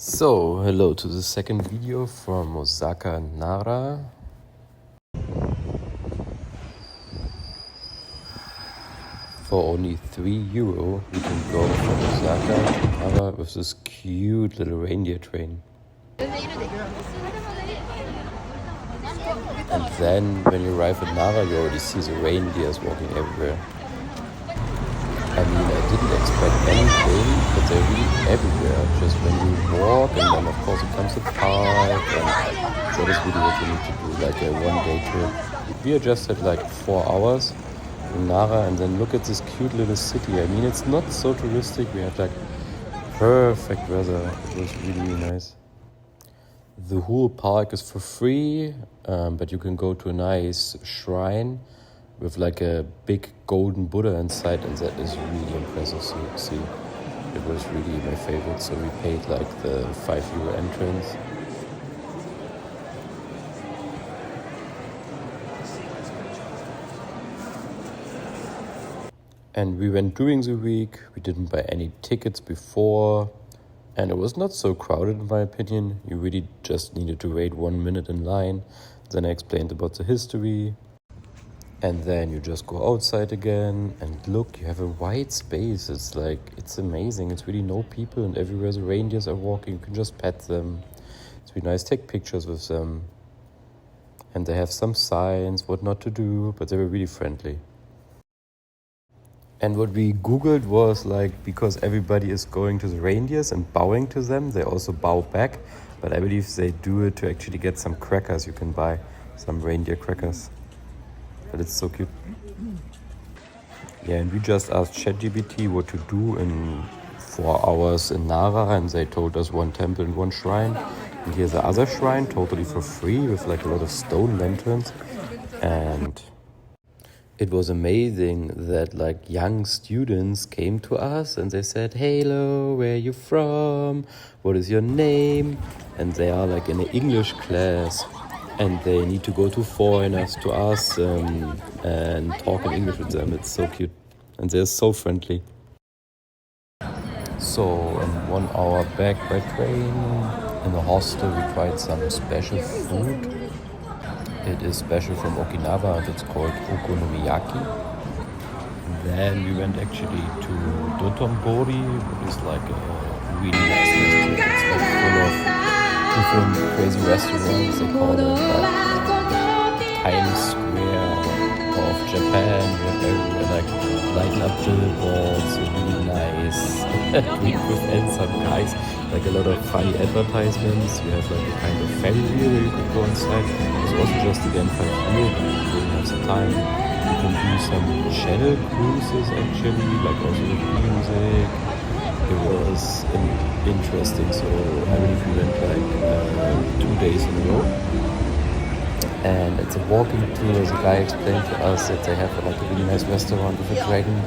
So, hello to the second video from Osaka Nara. For only €3, you can go from Osaka to Nara with this cute little reindeer train. And then, when you arrive at Nara, you already see the reindeers walking everywhere. I mean, I didn't expect anything, but they're really everywhere. Just when you walk, and then of course it comes to park, and that is really what you need to do, like a one-day trip. We are just at like 4 hours in Nara, and then look at this cute little city. I mean, it's not so touristic. We had like perfect weather. It was really, really nice. The whole park is for free, but you can go to a nice shrine with like a big golden Buddha inside, and that is really impressive to see. It was really my favorite, so we paid like the €5 entrance. And we went during the week. We didn't buy any tickets before, and it was not so crowded in my opinion. You really just needed to wait 1 minute in line. Then I explained about the history. And then you just go outside again and look, you have a wide space. It's amazing. It's really no people, and everywhere the reindeers are walking, you can just pet them. It's really nice, take pictures with them. And they have some signs, what not to do, but they were really friendly. And what we Googled was like, because everybody is going to the reindeers and bowing to them, they also bow back. But I believe they do it to actually get some crackers. You can buy some reindeer crackers. But it's so cute. Yeah, and we just asked ChatGPT what to do in 4 hours in Nara, and they told us one temple and one shrine. And here's the other shrine, totally for free, with like a lot of stone lanterns. And it was amazing that like young students came to us and they said, "Hello, where are you from? What is your name?" And they are like in an English class. And they need to go to foreigners to ask them and talk in English with them. It's so cute. And they're so friendly. So in 1 hour back by train, in the hostel we tried some special food. It is special from Okinawa and it's called okonomiyaki. And then we went actually to Dotonbori, which is like a really nice restaurant. It's like full of different crazy restaurants. They call it like Times Square of Japan. We have everywhere like lighten up billboards, so really nice. Drink with and some guys, like a lot of funny advertisements. We have like a kind of ferry wheel where you could go inside. It's also just again €5 if you have some time. You can do some channel cruises actually, like also with music. It was interesting, so I believe we went like 2 days in a row. And it's a walking tour. The guy explained to us that they have like a really nice restaurant with a dragon,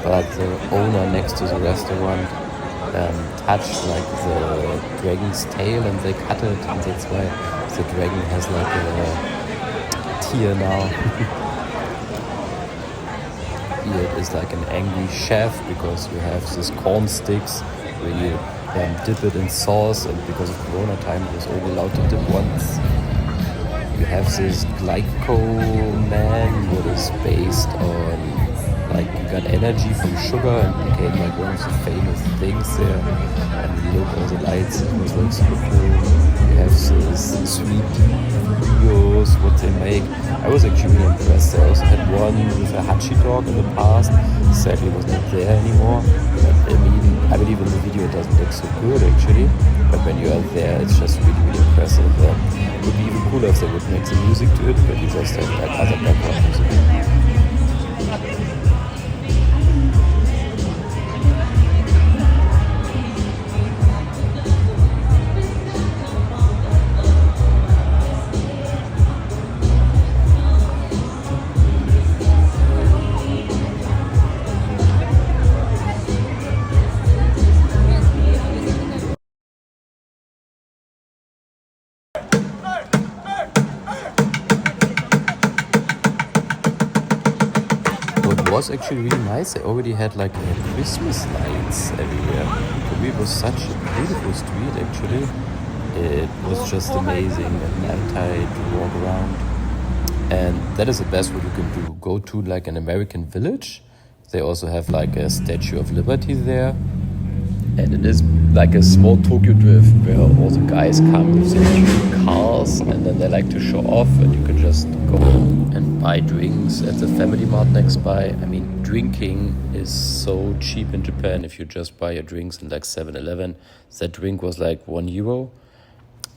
but the owner next to the restaurant touched like the dragon's tail and they cut it, and that's why the dragon has like a tear now. Here it is like an angry chef, because you have these corn sticks where you dip it in sauce, and because of Corona time it was only allowed to dip once. You have this glyco man, what is based on like you got energy from sugar and became like one of the famous things there. And you look at the lights, it was like super cool. You have this sweet videos, what they make. I was actually really impressed. I also had one with a hachi dog in the past. Sadly, it was not there anymore. But I believe in the video it doesn't look so good actually. But when you are there, it's just really, really impressive. It would be even cooler if they would make some music to it, but you just have like other background music. Was actually really nice. They already had like Christmas lights everywhere. You street was such a beautiful street actually. It was just amazing at night to walk around. And that is the best what you can do. Go to like an American village. They also have like a Statue of Liberty there. And it is like a small Tokyo drift where all the guys come with their cute cars and then they like to show off and you can just go and buy drinks at the Family Mart next by. I mean, drinking is so cheap in Japan. If you just buy your drinks in like 7-Eleven, that drink was like €1.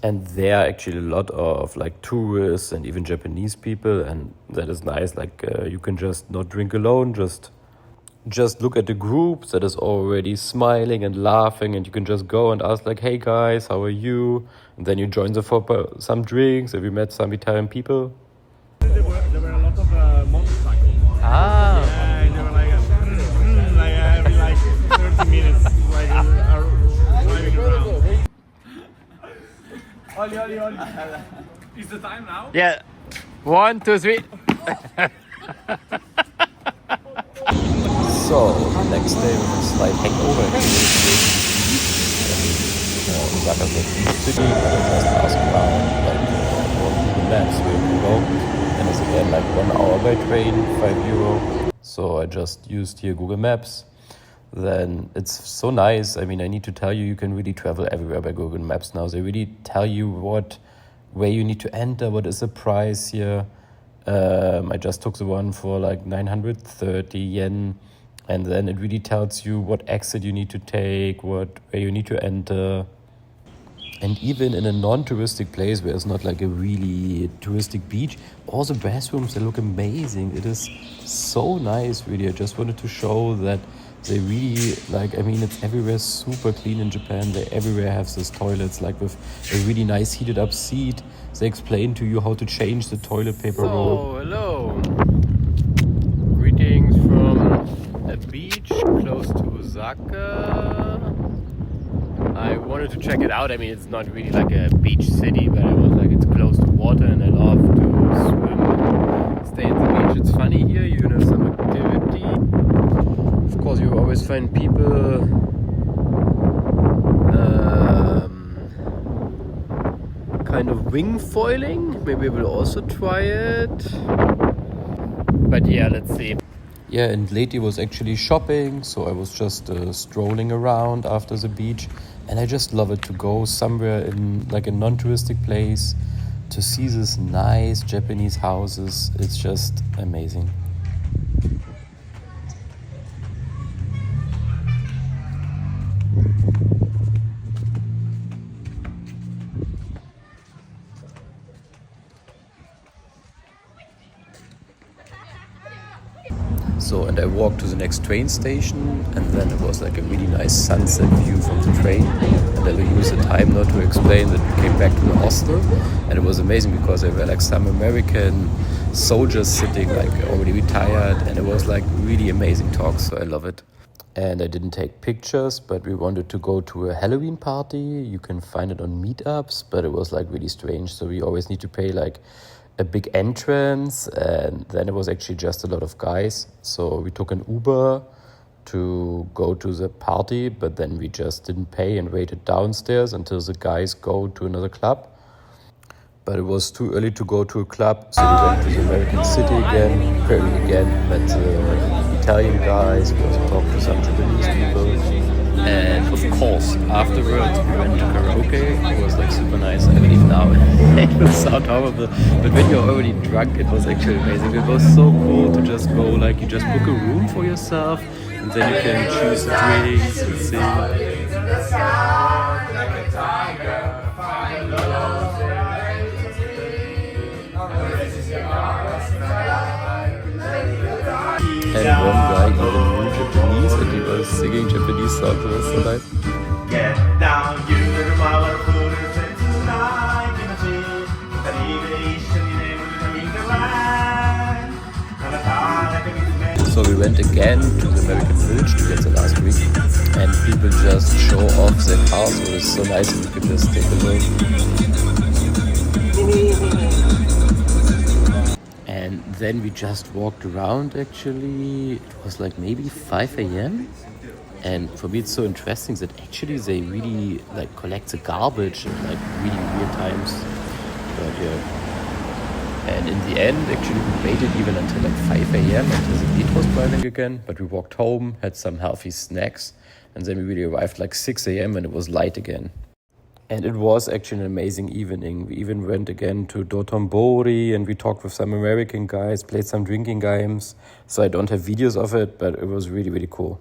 And there are actually a lot of like tourists and even Japanese people, and that is nice. Like you can just not drink alone, just look at the group that is already smiling and laughing, and you can just go and ask like, hey guys, how are you? And then you join them for some drinks. Have you met some Italian people? There were a lot of motorcycles. Ah. Yeah, and they were like, every like 30 minutes, like are driving around. Oli. Is the time now? Yeah. 1, 2, 3. So, next day we have a slight hangover Osaka City. I just ask around, like, on Google Maps where to go. And it's again like 1 hour by train, €5. So I just used here Google Maps. Then it's so nice. I mean, I need to tell you, you can really travel everywhere by Google Maps now. They really tell you where you need to enter, what is the price here. I just took the one for like 930 yen. And then it really tells you what exit you need to take, where you need to enter. And even in a non-touristic place where it's not like a really touristic beach, all the bathrooms, they look amazing. It is so nice, really. I just wanted to show that they really, like, I mean, it's everywhere super clean in Japan. They everywhere have these toilets, like with a really nice heated up seat. They explain to you how to change the toilet paper roll. So, hello. Greetings from a beach close to Osaka. I wanted to check it out. I mean, it's not really like a beach city, but I was like, it's close to water and I love to swim and stay at the beach. It's funny here, you can have some activity. Of course, you always find people kind of wing foiling. Maybe we'll also try it. But yeah, let's see. Yeah, and lately was actually shopping, so I was just strolling around after the beach, and I just love it to go somewhere in like a non-touristic place to see these nice Japanese houses. It's just amazing. So, and I walked to the next train station, and then it was like a really nice sunset view from the train. And I will use the time now to explain that we came back to the hostel, and it was amazing because there were like some American soldiers sitting like already retired, and it was like really amazing talks, so I love it. And I didn't take pictures, but we wanted to go to a Halloween party. You can find it on meetups, but it was like really strange, so we always need to pay like a big entrance, and then it was actually just a lot of guys. So we took an Uber to go to the party, but then we just didn't pay and waited downstairs until the guys go to another club. But it was too early to go to a club, so we went to the American City again, where we again met the Italian guys. We also talked to some Japanese people. And of course, afterwards we went to karaoke. It was like super nice. I mean, even now it will sound horrible, but when you're already drunk, it was actually amazing. It was so cool to just go, like, you just book a room for yourself, and then you can choose the drinks and sing. And one guy even knew Japanese, and he was singing Japanese songs. It was so nice. Get down, you little mother footers, and tonight in the sea, that evening in the land, and a time like a So we went again to the American Village to get the last week, and people just show off their cars, so it's so nice and you can just take a look. And then we just walked around actually. It was like maybe 5 a.m. And for me, it's so interesting that actually they really like collect the garbage in like really weird times. But yeah. And in the end, actually, we waited even until like 5 a.m. until the meat was driving again. But we walked home, had some healthy snacks, and then we really arrived like 6 a.m. when it was light again. And it was actually an amazing evening. We even went again to Dotonbori and we talked with some American guys, played some drinking games. So I don't have videos of it, but it was really, really cool.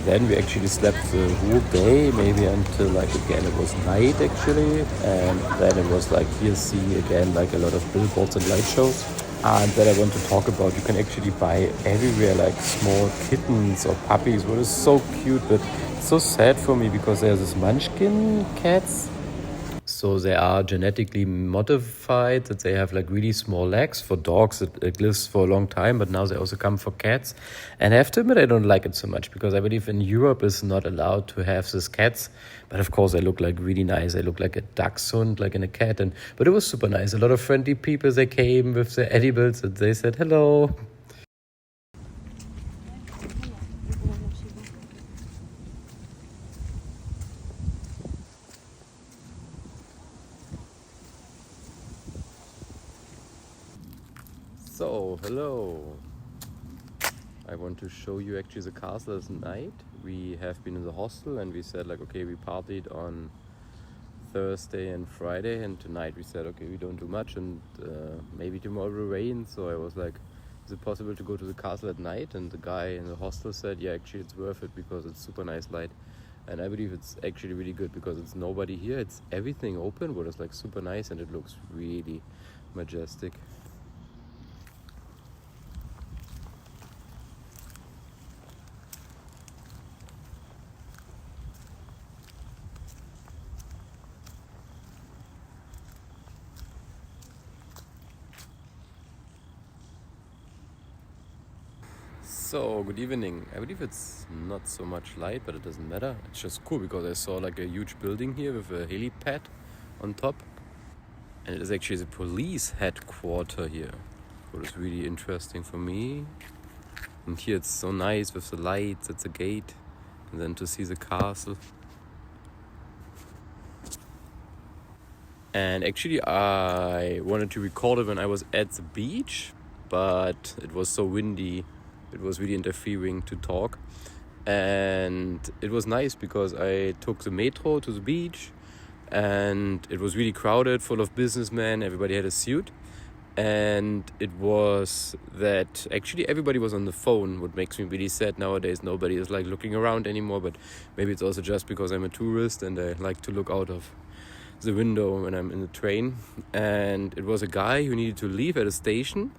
Then we actually slept the whole day, maybe until like again it was night actually, and then it was like here see again like a lot of billboards and light shows. And then I want to talk about you can actually buy everywhere like small kittens or puppies, what is so cute, but it's so sad for me because there's this munchkin cats. So they are genetically modified, that they have like really small legs. For dogs, it lives for a long time, but now they also come for cats. And I have to admit, I don't like it so much because I believe in Europe is not allowed to have these cats. But of course, they look like really nice. They look like a dachshund, like in a cat. But it was super nice. A lot of friendly people, they came with their edibles and they said hello. So, hello. I want to show you actually the castle this night. We have been in the hostel and we said like, okay, we partied on Thursday and Friday, and tonight we said, okay, we don't do much and maybe tomorrow will rain. So I was like, is it possible to go to the castle at night? And the guy in the hostel said, yeah, actually it's worth it because it's super nice light. And I believe it's actually really good because it's nobody here. It's everything open, but it's like super nice and it looks really majestic. So, good evening. I believe it's not so much light, but it doesn't matter. It's just cool because I saw like a huge building here with a helipad on top. And it is actually the police headquarters here. What is really interesting for me. And here it's so nice with the lights at the gate. And then to see the castle. And actually I wanted to record it when I was at the beach, but it was so windy. It was really interfering to talk. And it was nice because I took the metro to the beach and it was really crowded, full of businessmen. Everybody had a suit. And it was that actually everybody was on the phone, what makes me really sad nowadays. Nobody is like looking around anymore, but maybe it's also just because I'm a tourist and I like to look out of the window when I'm in the train. And it was a guy who needed to leave at a station.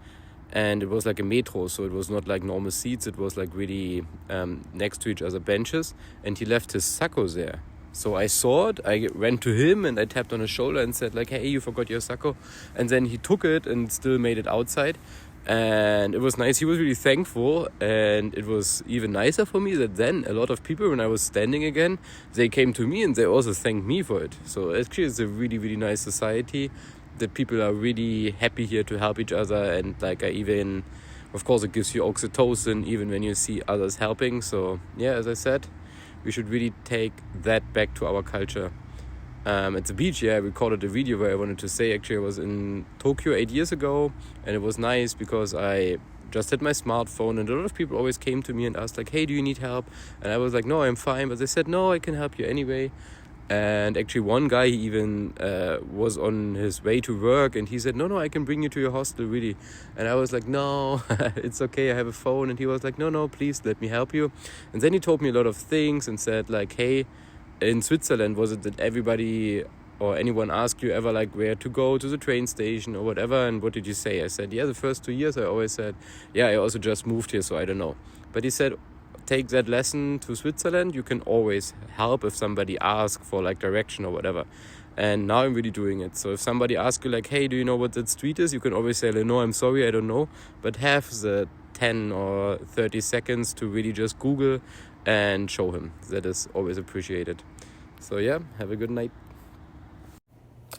And it was like a metro, so it was not like normal seats. It was like really next to each other benches. And he left his sacco there. So I saw it, I went to him and I tapped on his shoulder and said like, hey, you forgot your sacco. And then he took it and still made it outside. And it was nice. He was really thankful. And it was even nicer for me that then a lot of people, when I was standing again, they came to me and they also thanked me for it. So actually it's a really, really nice society. That people are really happy here to help each other, and like I even, of course, it gives you oxytocin even when you see others helping. So yeah, as I said, we should really take that back to our culture. At the beach, yeah, I recorded a video where I wanted to say actually I was in Tokyo 8 years ago, and it was nice because I just had my smartphone and a lot of people always came to me and asked like, hey, do you need help? And I was like, no, I'm fine. But they said, no, I can help you anyway. And actually one guy, he even was on his way to work and he said, no, I can bring you to your hostel, really. And I was like, no, it's okay, I have a phone. And he was like, no, please let me help you. And then he told me a lot of things and said like, hey, in Switzerland, was it that everybody or anyone asked you ever like where to go to the train station or whatever? And what did you say? I said, yeah, the first 2 years I always said, yeah, I also just moved here, so I don't know. But he said, take that lesson to Switzerland. You can always help if somebody asks for like direction or whatever. And now I'm really doing it. So if somebody asks you like, hey, do you know what that street is? You can always say, like, no, I'm sorry, I don't know. But have the 10 or 30 seconds to really just Google and show him. That is always appreciated. So yeah, have a good night.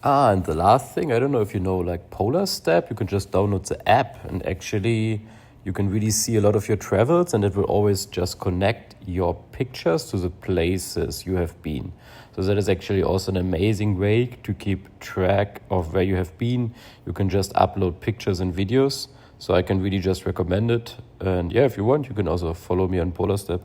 And the last thing, I don't know if you know like Polar Step, you can just download the app and actually you can really see a lot of your travels, and it will always just connect your pictures to the places you have been. So that is actually also an amazing way to keep track of where you have been. You can just upload pictures and videos. So I can really just recommend it. And yeah, if you want, you can also follow me on Polar Step.